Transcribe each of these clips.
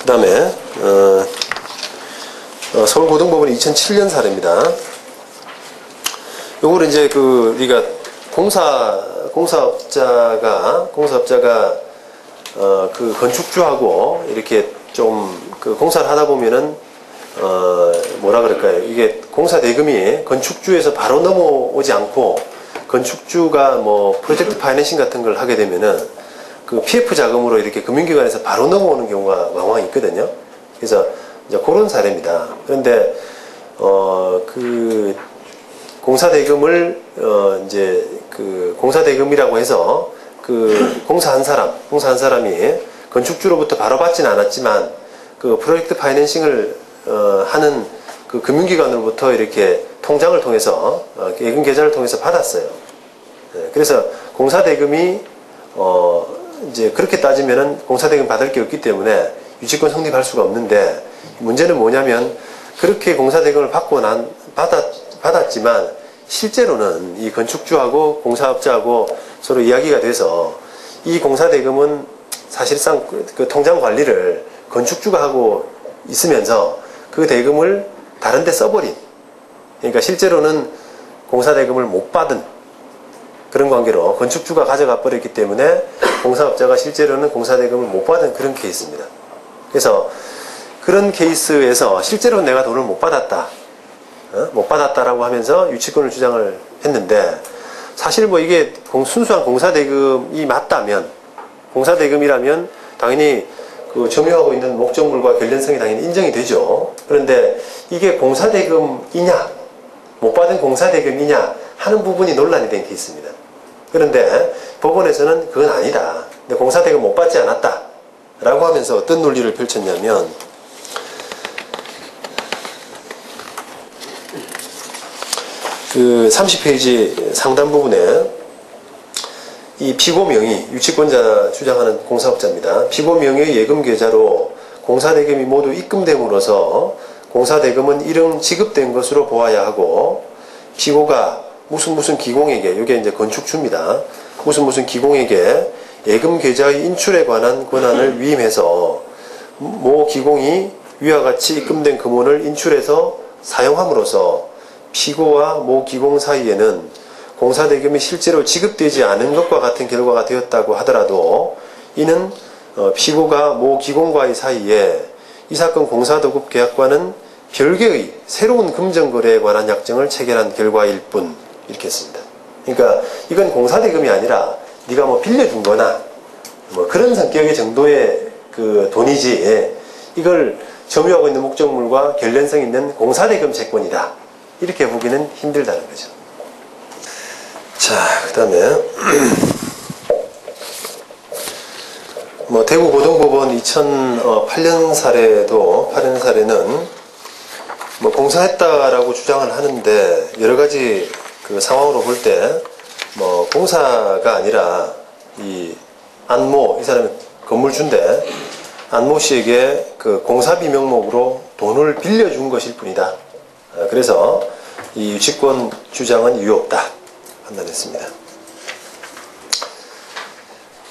그 다음에 서울고등법원이 2007년 사례입니다. 요거를 이제 우리가 공사업자가 그 건축주하고 이렇게 좀 공사를 하다 보면은 뭐라 그럴까요? 이게 공사 대금이 건축주에서 바로 넘어오지 않고 건축주가 뭐 프로젝트 파이낸싱 같은 걸 하게 되면은 그 PF 자금으로 이렇게 금융기관에서 바로 넘어오는 경우가 왕왕 있거든요. 그래서 이제 그런 사례입니다. 그런데 그 공사 대금을 이제 그 공사 대금이라고 해서 그 공사 한 사람이 건축주로부터 바로 받지는 않았지만 그 프로젝트 파이낸싱을 하는 그 금융기관으로부터 이렇게 통장을 통해서 예금 계좌를 통해서 받았어요. 그래서 공사 대금이 이제 그렇게 따지면은 공사 대금 받을 게 없기 때문에 유치권 성립할 수가 없는데, 문제는 뭐냐면 그렇게 공사 대금을 받았지만 실제로는 이 건축주하고 공사업자하고 서로 이야기가 돼서 이 공사 대금은 사실상 그 통장 관리를 건축주가 하고 있으면서 그 대금을 다른 데 써버린, 그러니까 실제로는 공사 대금을 못 받은 그런 관계로 건축주가 가져가 버렸기 때문에 공사업자가 실제로는 공사 대금을 못 받은 그런 케이스입니다. 그래서 그런 케이스에서 실제로는 내가 돈을 못 받았다라고 하면서 유치권을 주장을 했는데, 사실 뭐 이게 순수한 공사 대금이 맞다면, 공사 대금이라면 당연히 그 점유하고 있는 목적물과 관련성이 당연히 인정이 되죠. 그런데 이게 공사 대금이냐, 못 받은 공사 대금이냐 하는 부분이 논란이 된 케이스입니다. 그런데 법원에서는 그건 아니다, 근데 공사 대금 못 받지 않았다 라고 하면서 어떤 논리를 펼쳤냐면, 그 30페이지 상단 부분에 이 피고 명의, 유치권자 주장하는 공사업자입니다. 피고 명의 예금 계좌로 공사대금이 모두 입금됨으로써 공사대금은 일응 지급된 것으로 보아야 하고, 피고가 무슨 기공에게, 이게 이제 건축주입니다. 무슨 기공에게 예금 계좌의 인출에 관한 권한을 위임해서 모 기공이 위와 같이 입금된 금원을 인출해서 사용함으로써 피고와 모 기공 사이에는 공사대금이 실제로 지급되지 않은 것과 같은 결과가 되었다고 하더라도, 이는 피고가 모 기공과의 사이에 이 사건 공사도급 계약과는 별개의 새로운 금전거래에 관한 약정을 체결한 결과일 뿐, 이렇게 했습니다. 그러니까 이건 공사대금이 아니라 네가 뭐 빌려준 거나 뭐 그런 성격의 정도의 그 돈이지, 이걸 점유하고 있는 목적물과 관련성 있는 공사대금 채권이다, 이렇게 보기는 힘들다는 거죠. 자, 그 다음에 뭐 대구고등법원 2008년 사례는 뭐 공사했다라고 주장을 하는데, 여러 가지 그 상황으로 볼 때 뭐 공사가 아니라 이 안모, 이 사람이 건물주인데 안모 씨에게 그 공사비 명목으로 돈을 빌려준 것일 뿐이다. 그래서 이 유치권 주장은 이유 없다 판단했습니다.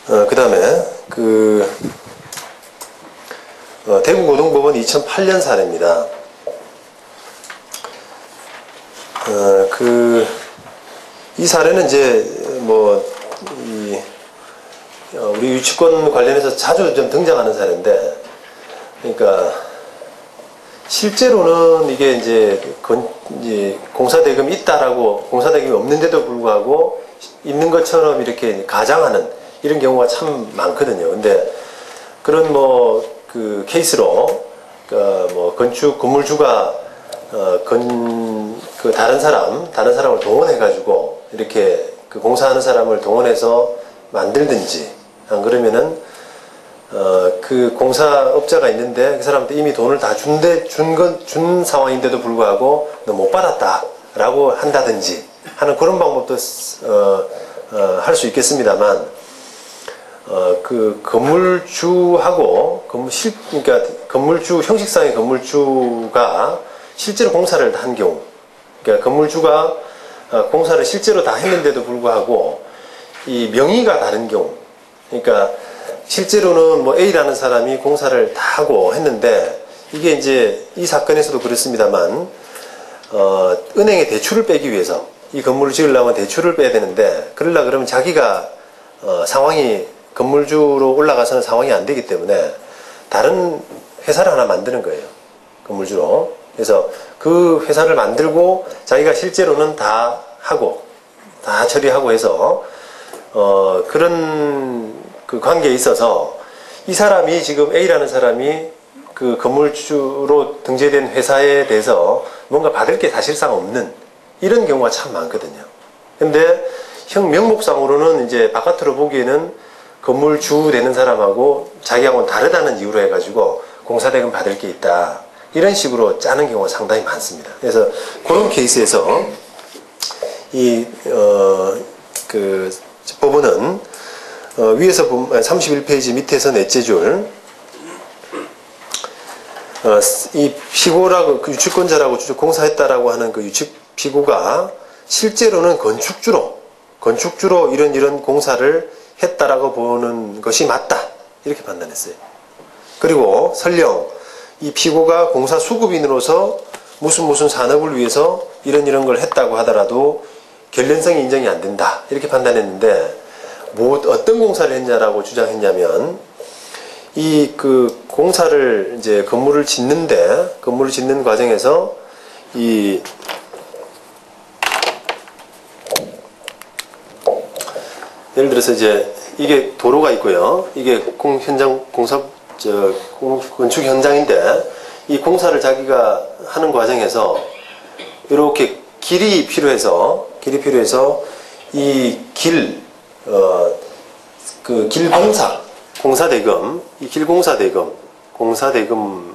그 다음에 대구고등법원 2008년 사례입니다. 이 사례는 이제 우리 유치권 관련해서 자주 좀 등장하는 사례인데, 그러니까 실제로는 이게 이제 공사대금이 있다라고, 공사대금이 없는데도 불구하고 있는 것처럼 이렇게 가장하는 이런 경우가 참 많거든요. 근데 그런 그 케이스로 건물주가 다른 사람을 동원해가지고 이렇게 그 공사하는 사람을 동원해서 만들든지, 안 그러면은 그 공사업자가 있는데 그 사람한테 이미 돈을 다 준 상황인데도 불구하고 너 못 받았다라고 한다든지 하는 그런 방법도 할 수 있겠습니다만, 그 건물주하고 그러니까 형식상의 건물주가 실제로 공사를 한 경우, 그러니까 건물주가 공사를 실제로 다 했는데도 불구하고 이 명의가 다른 경우, 그러니까 실제로는 뭐 A라는 사람이 공사를 다 하고 했는데, 이게 이제 이 사건에서도 그렇습니다만, 은행에 대출을 빼기 위해서 이 건물을 지으려면 대출을 빼야 되는데, 그러려 그러면 자기가 상황이 건물주로 올라가서는 상황이 안 되기 때문에 다른 회사를 하나 만드는 거예요. 건물주로. 그래서 그 회사를 만들고 자기가 실제로는 다 하고 다 처리하고 해서 그런 그 관계에 있어서 이 사람이 지금 A라는 사람이 그 건물주로 등재된 회사에 대해서 뭔가 받을 게 사실상 없는 이런 경우가 참 많거든요. 근데 형 명목상으로는 이제 바깥으로 보기에는 건물주 되는 사람하고 자기하고는 다르다는 이유로 해가지고 공사대금 받을 게 있다. 이런 식으로 짜는 경우가 상당히 많습니다. 그래서 그런 케이스에서 그 법원은 위에서 보면 31페이지 밑에서 넷째 줄 이 피고라고 그 유치권자라고 공사했다라고 하는 그 유치 피고가 실제로는 건축주로 이런 공사를 했다라고 보는 것이 맞다 이렇게 판단했어요. 그리고 설령 이 피고가 공사 수급인으로서 무슨 산업을 위해서 이런 걸 했다고 하더라도 결련성이 인정이 안 된다 이렇게 판단했는데, 어떤 공사를 했냐라고 주장했냐면, 이 그 공사를 이제 건물을 짓는 과정에서 예를 들어서 이제 이게 도로가 있고요. 이게 건축 현장인데, 이 공사를 자기가 하는 과정에서 이렇게 길이 필요해서 이 공사대금이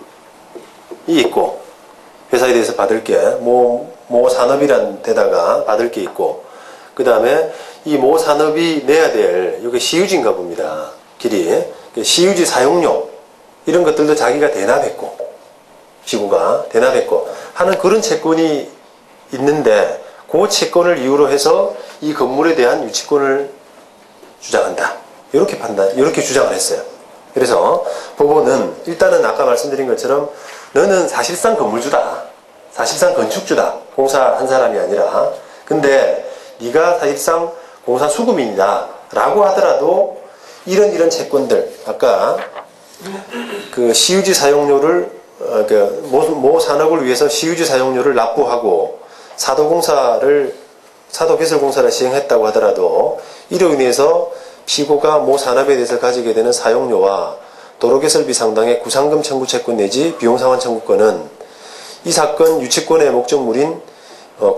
있고, 회사에 대해서 받을 게, 모 산업이란 데다가 받을 게 있고, 그 다음에 이 모 산업이 내야 될, 이게 시유지인가 봅니다. 길이. 시유지 사용료, 이런 것들도 자기가 피고가 대납했고, 하는 그런 채권이 있는데, 그 채권을 이유로 해서 이 건물에 대한 유치권을 주장한다. 이렇게 주장을 했어요. 그래서 법원은 일단은 아까 말씀드린 것처럼 너는 사실상 건물주다. 사실상 건축주다. 공사한 사람이 아니라. 근데 네가 사실상 공사 수급인이다. 라고 하더라도 이런 채권들, 아까 그 시유지 사용료를 모 산업을 위해서 시유지 사용료를 납부하고 사도 개설 공사를 시행했다고 하더라도 이로 인해서 피고가 모 산업에 대해서 가지게 되는 사용료와 도로 개설비 상당의 구상금 청구 채권 내지 비용 상환 청구권은 이 사건 유치권의 목적물인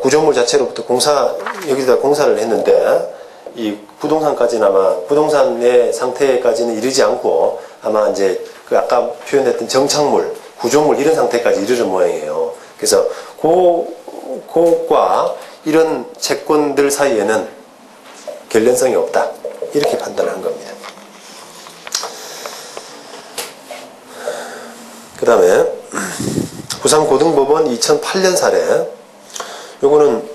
구조물 자체로부터 여기다 공사를 했는데, 이 부동산의 상태까지는 이르지 않고 아마 이제 그 아까 표현했던 정착물, 구조물 이런 상태까지 이르는 모양이에요. 그래서 그것과 이런 채권들 사이에는 결련성이 없다. 이렇게 판단을 한 겁니다. 그 다음에 부산고등법원 2008년 사례. 요거는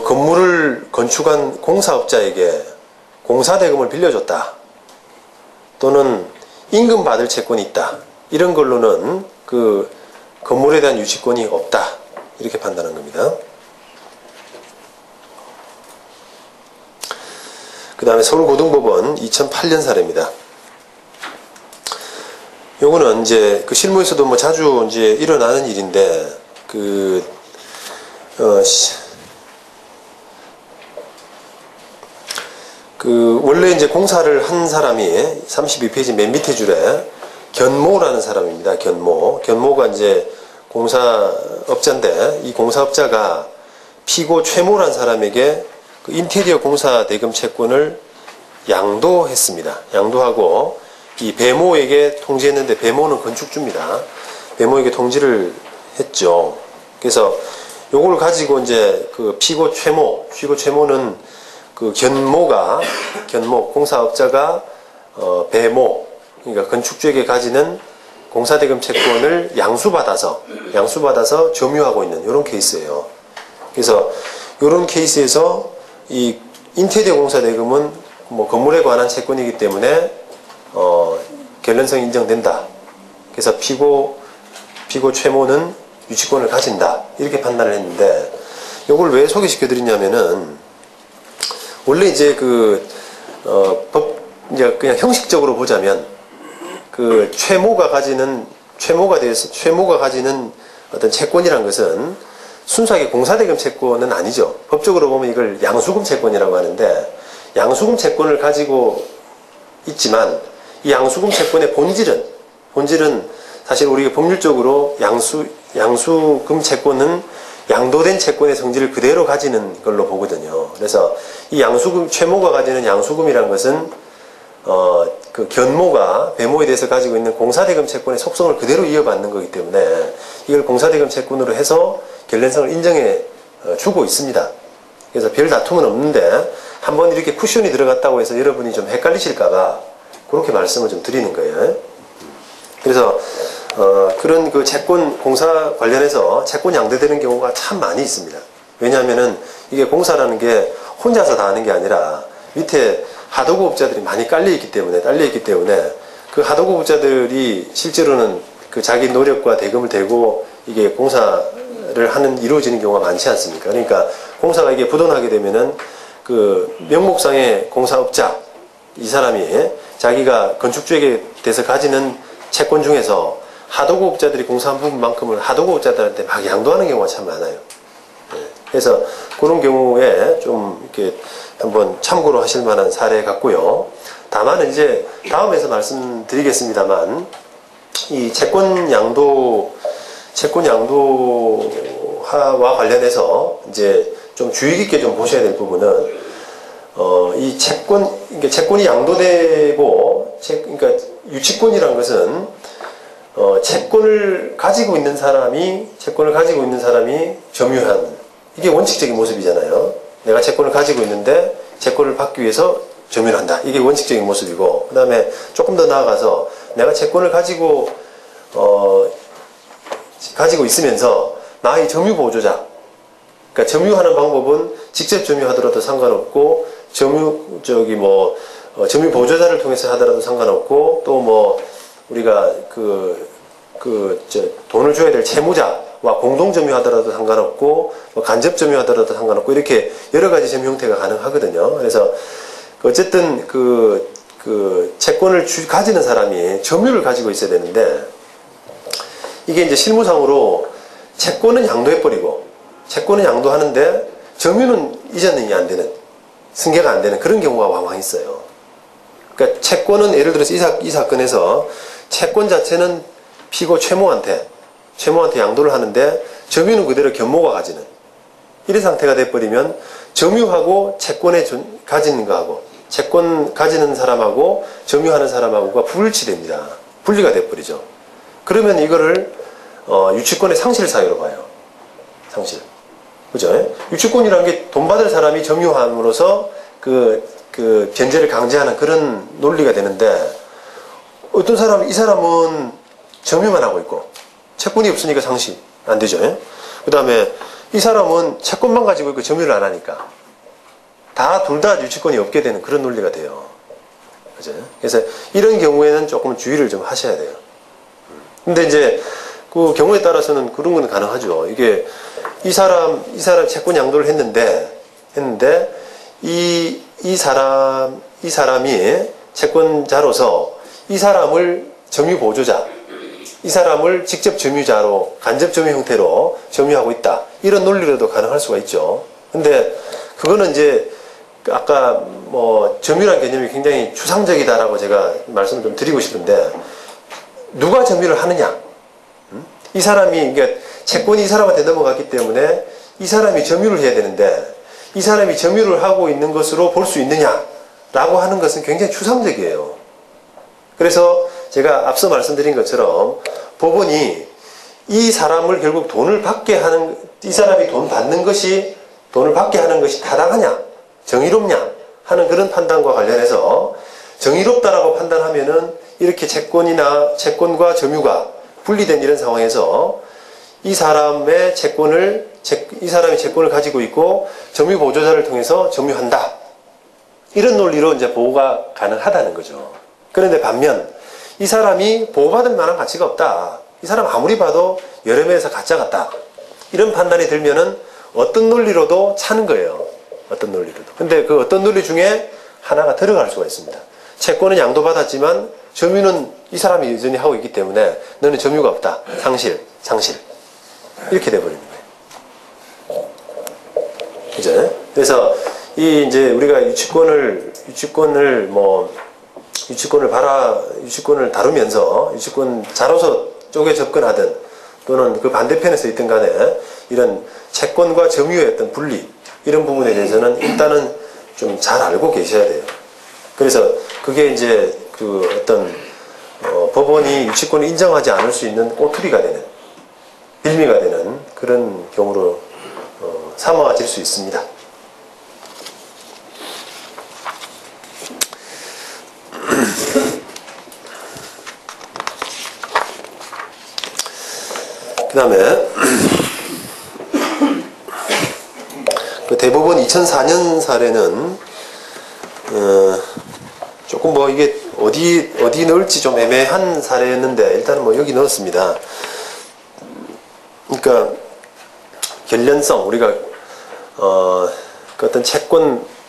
건물을 건축한 공사업자에게 공사대금을 빌려줬다. 또는 임금 받을 채권이 있다. 이런 걸로는 그 건물에 대한 유치권이 없다. 이렇게 판단한 겁니다. 그 다음에 서울고등법원 2008년 사례입니다. 요거는 이제 그 실무에서도 자주 이제 일어나는 일인데, 원래 이제 공사를 한 사람이 32페이지 맨 밑에 줄에 견모라는 사람입니다. 견모가 이제 공사업자인데, 이 공사업자가 피고 최모라는 사람에게 그 인테리어 공사 대금 채권을 양도했습니다. 양도하고 이 배모에게 통지했는데, 배모는 건축주입니다. 배모에게 통지를 했죠. 그래서 요걸 가지고 이제 그 피고 최모는 그 공사업자가 배모, 그러니까 건축주에게 가지는 공사대금 채권을 양수받아서 점유하고 있는 이런 케이스예요. 그래서 이런 케이스에서 이 인테리어 공사대금은 뭐 건물에 관한 채권이기 때문에 결련성이 인정된다. 그래서 피고 최모는 유치권을 가진다. 이렇게 판단을 했는데, 이걸 왜 소개시켜 드리냐면은, 원래 이제 이제 그냥 형식적으로 보자면, 최모가 가지는 어떤 채권이란 것은 순수하게 공사대금 채권은 아니죠. 법적으로 보면 이걸 양수금 채권이라고 하는데, 양수금 채권을 가지고 있지만, 이 양수금 채권의 본질은 사실 우리가 법률적으로 양수금 채권은 양도된 채권의 성질을 그대로 가지는 걸로 보거든요. 그래서 이 최모가 가지는 양수금이란 것은 견모가 배모에 대해서 가지고 있는 공사대금 채권의 속성을 그대로 이어받는 거기 때문에 이걸 공사대금 채권으로 해서 결련성을 인정해 주고 있습니다. 그래서 별 다툼은 없는데, 한번 이렇게 쿠션이 들어갔다고 해서 여러분이 좀 헷갈리실까봐 그렇게 말씀을 좀 드리는 거예요. 그래서 그런 채권 공사 관련해서 채권 양도되는 경우가 참 많이 있습니다. 왜냐하면은 이게 공사라는 게 혼자서 다 하는 게 아니라 밑에 하도급업자들이 많이 딸려 있기 때문에 그 하도급업자들이 실제로는 자기 노력과 대금을 대고 이게 공사를 이루어지는 경우가 많지 않습니까? 그러니까 공사가 이게 부도나게 되면은 명목상의 공사업자, 이 사람이 자기가 건축주에게 대해서 가지는 채권 중에서 하도급업자들이 공사한 부분만큼을 하도급업자들한테 막 양도하는 경우가 참 많아요. 그래서 그런 경우에 좀 이렇게 한번 참고로 하실 만한 사례 같고요. 다만 이제 다음에서 말씀드리겠습니다만, 이 채권 양도화와 관련해서 이제 좀 주의 깊게 좀 보셔야 될 부분은, 이 채권이 양도되고, 그러니까 유치권이란 것은, 채권을 가지고 있는 사람이 점유한, 이게 원칙적인 모습이잖아요. 내가 채권을 가지고 있는데, 채권을 받기 위해서 점유를 한다. 이게 원칙적인 모습이고, 그 다음에 조금 더 나아가서, 내가 채권을 가지고 있으면서, 나의 점유보조자, 그러니까 점유하는 방법은 직접 점유하더라도 상관없고, 점유보조자를 통해서 하더라도 상관없고, 또 우리가 돈을 줘야 될 채무자와 공동점유하더라도 상관없고, 간접점유하더라도 상관없고, 이렇게 여러 가지 점유 형태가 가능하거든요. 그래서 어쨌든 채권을 가지는 사람이 점유를 가지고 있어야 되는데, 이게 이제 실무상으로 채권은 양도하는데 점유는 이전이 안 되는, 승계가 안 되는 그런 경우가 왕왕 있어요. 그러니까 채권은 예를 들어서 이 사건에서 채권 자체는 피고 최모한테 양도를 하는데, 점유는 그대로 견모가 가지는 이런 상태가 돼버리면, 점유하고 채권에 가지는 거하고, 채권 가지는 사람하고 점유하는 사람하고가 불일치됩니다. 분리가 돼버리죠. 그러면 이거를 유치권의 상실 사유로 봐요. 상실. 그죠? 유치권이라는 게 돈 받을 사람이 점유함으로써 변제를 강제하는 그런 논리가 되는데, 어떤 이 사람은 점유만 하고 있고, 채권이 없으니까 상실 안 되죠. 그 다음에 이 사람은 채권만 가지고 있고 점유를 안 하니까, 둘 다 유치권이 없게 되는 그런 논리가 돼요. 그죠? 그래서 이런 경우에는 조금 주의를 좀 하셔야 돼요. 근데 이제 그 경우에 따라서는 그런 건 가능하죠. 이게 이 사람 채권 양도를 했는데 이 사람이 채권자로서 이 사람을 점유보조자, 이 사람을 직접 점유자로 간접 점유 형태로 점유하고 있다. 이런 논리로도 가능할 수가 있죠. 근데 그거는 이제 아까 점유란 개념이 굉장히 추상적이다라고 제가 말씀을 좀 드리고 싶은데, 누가 점유를 하느냐? 이 사람이, 그러니까 채권이 이 사람한테 넘어갔기 때문에 이 사람이 점유를 해야 되는데, 이 사람이 점유를 하고 있는 것으로 볼 수 있느냐라고 하는 것은 굉장히 추상적이에요. 그래서 제가 앞서 말씀드린 것처럼 법원이 이 사람을 결국 이 사람이 돈을 받게 하는 것이 타당하냐, 정의롭냐 하는 그런 판단과 관련해서, 정의롭다라고 판단하면은 이렇게 채권과 점유가 분리된 이런 상황에서 이 사람이 채권을 가지고 있고 점유보조자를 통해서 점유한다. 이런 논리로 이제 보호가 가능하다는 거죠. 그런데 반면 이 사람이 보호받을 만한 가치가 없다. 이 사람 아무리 봐도 여러 면에서 가짜 같다. 이런 판단이 들면은 어떤 논리로도 차는 거예요. 어떤 논리로도. 근데 그 어떤 논리 중에 하나가 들어갈 수가 있습니다. 채권은 양도받았지만 점유는 이 사람이 여전히 하고 있기 때문에 너는 점유가 없다. 상실. 이렇게 돼버리는 거예요. 그죠? 그래서 이제 우리가 유치권을 다루면서 유치권 자로서 쪽에 접근하든 또는 그 반대편에서 있든 간에 이런 채권과 점유의 어떤 분리 이런 부분에 대해서는 일단은 좀 잘 알고 계셔야 돼요. 그래서 그게 이제 그 어떤 법원이 유치권을 인정하지 않을 수 있는 꼬투리가 되는 빌미가 되는 그런 경우로 삼아질 수 있습니다. 그 다음에 그 대법원 2004년 사례는 조금 뭐 이게 어디 넣을지 좀 애매한 사례였는데 일단은 뭐 여기 넣었습니다. 그러니까 결련성, 우리가 그 어떤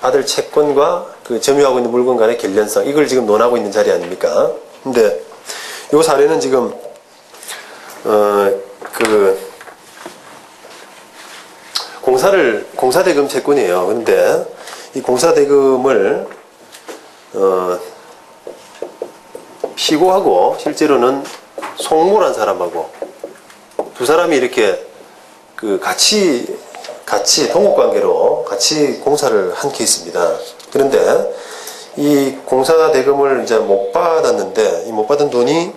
받을 채권과 그 점유하고 있는 물건 간의 결련성, 이걸 지금 논하고 있는 자리 아닙니까? 근데 이 사례는 지금 공사대금 채권이에요. 근데 이 공사대금을 피고하고 실제로는 송모란 사람하고 두 사람이 이렇게 그 같이 동업관계로 같이 공사를 한 케이스입니다. 그런데 이 공사대금을 이제 못 받았는데 이 못 받은 돈이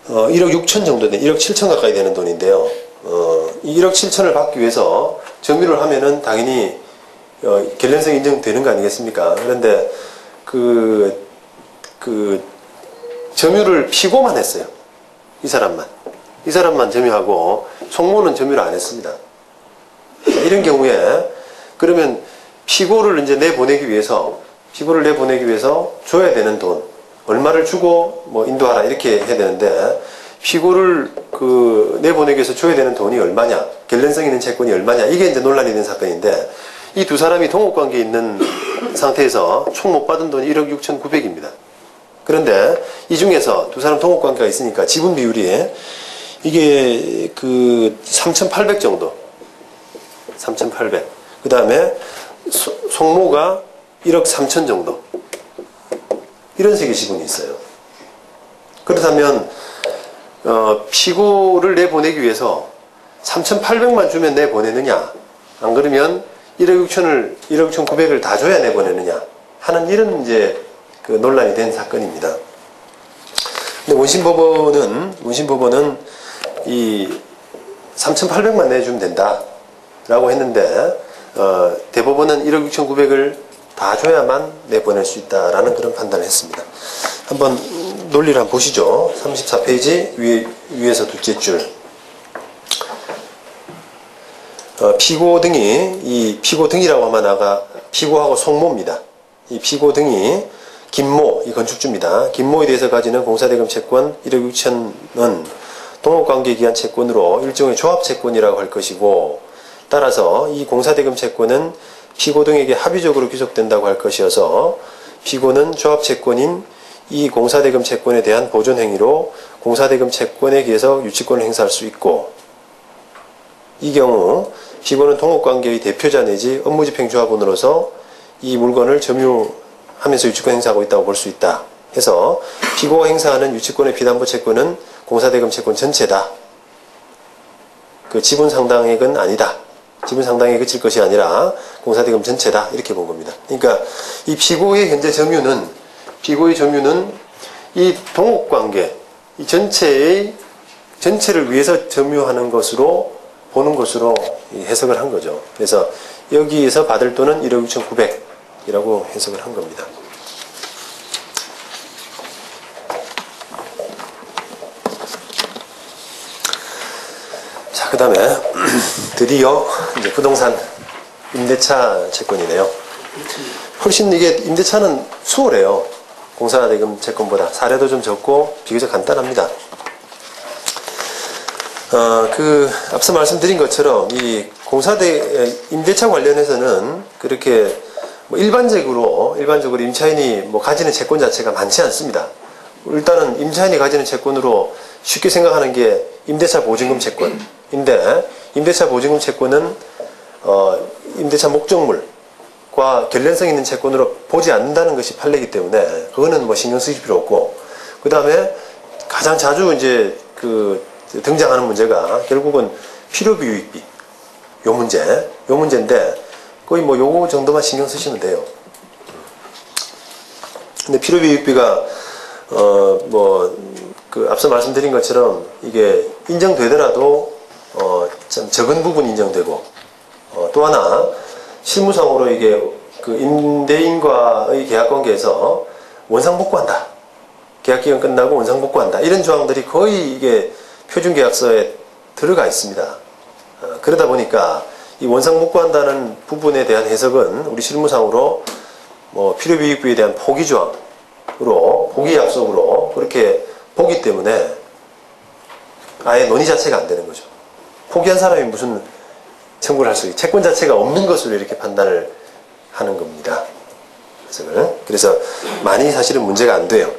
1억 6천 정도 1억 7천 가까이 되는 돈인데요. 이 1억 7천을 받기 위해서 점유를 하면은 당연히 결련성이 인정되는 거 아니겠습니까? 그런데 그 점유를 피고만 했어요. 이 사람만 점유하고 송모는 점유를 안 했습니다. 이런 경우에 그러면 피고를 내보내기 위해서 줘야 되는 돈 얼마를 주고 뭐 인도하라 이렇게 해야 되는데 피고를 내보내기 위해서 줘야 되는 돈이 얼마냐, 결련성 있는 채권이 얼마냐, 이게 이제 논란이 된 사건인데 이 두 사람이 동업관계에 있는 상태에서 총 못 받은 돈이 1억 6,900입니다. 그런데 이 중에서 두 사람 동업관계가 있으니까 지분 비율이 이게 3,800 정도, 3,800. 그 다음에 송모가 1억 3천 정도. 이런 식의 지분이 있어요. 그렇다면 피고를 내보내기 위해서 3,800만 주면 내보내느냐, 안 그러면 1억 6,900을 다 줘야 내보내느냐 하는 이런 이제 논란이 된 사건입니다. 근데 원심법원은 이 3,800만 내주면 된다라고 했는데 대법원은 1억 6,900을 다 줘야만 내보낼 수 있다라는 그런 판단을 했습니다. 한번 논리를 한번 보시죠. 34페이지 위에서 둘째 줄. 피고 등이라고 하면 피고하고 송모입니다. 이 피고 등이 김모, 이 건축주입니다. 김모에 대해서 가지는 공사대금 채권 1억 6천은 동업관계에 기한 채권으로 일종의 조합채권이라고 할 것이고, 따라서 이 공사대금 채권은 피고 등에게 합의적으로 귀속된다고 할 것이어서 피고는 조합채권인 이 공사대금 채권에 대한 보존행위로 공사대금 채권에 의해서 유치권을 행사할 수 있고, 이 경우 피고는 동업관계의 대표자 내지 업무집행조합원으로서 이 물건을 점유하면서 유치권 행사하고 있다고 볼 수 있다 해서 피고가 행사하는 유치권의 비담보 채권은 공사대금 채권 전체다. 그 지분 상당액은 아니다. 지분 상당액에 그칠 것이 아니라 공사대금 전체다. 이렇게 본 겁니다. 그러니까 이 피고의 현재 점유는 이 동업관계, 이 전체를 위해서 점유하는 것으로 보는 것으로 해석을 한 거죠. 그래서 여기에서 받을 돈은 1억 6,900이라고 해석을 한 겁니다. 자, 그 다음에 드디어 이제 부동산 임대차 채권이네요. 훨씬 이게 임대차는 수월해요. 공사대금 채권보다. 사례도 좀 적고 비교적 간단합니다. 앞서 말씀드린 것처럼 이 임대차 관련해서는 그렇게 뭐 일반적으로 임차인이 뭐 가지는 채권 자체가 많지 않습니다. 일단은 임차인이 가지는 채권으로 쉽게 생각하는 게 임대차 보증금 채권인데, 임대차 보증금 채권은 임대차 목적물과 결련성 있는 채권으로 보지 않는다는 것이 판례이기 때문에 그거는 뭐 신경 쓰실 필요 없고, 그 다음에 가장 자주 이제 등장하는 문제가 결국은 필요비 유익비 요 문제인데 거의 뭐 요거 정도만 신경 쓰시면 돼요. 근데 필요비 유익비가 앞서 말씀드린 것처럼 이게 인정되더라도 좀 적은 부분 인정되고, 또 하나 실무상으로 이게 임대인과의 계약 관계에서 원상복구한다, 계약기간 끝나고 원상복구한다, 이런 조항들이 거의 이게 표준계약서에 들어가 있습니다. 그러다 보니까 이 원상복구한다는 부분에 대한 해석은 우리 실무상으로 뭐 필요비익비에 대한 포기조항으로, 포기약속으로 그렇게 보기 때문에 아예 논의 자체가 안 되는 거죠. 포기한 사람이 무슨 청구를 할 수 있고, 채권 자체가 없는 것으로 이렇게 판단을 하는 겁니다. 그래서 많이 사실은 문제가 안 돼요.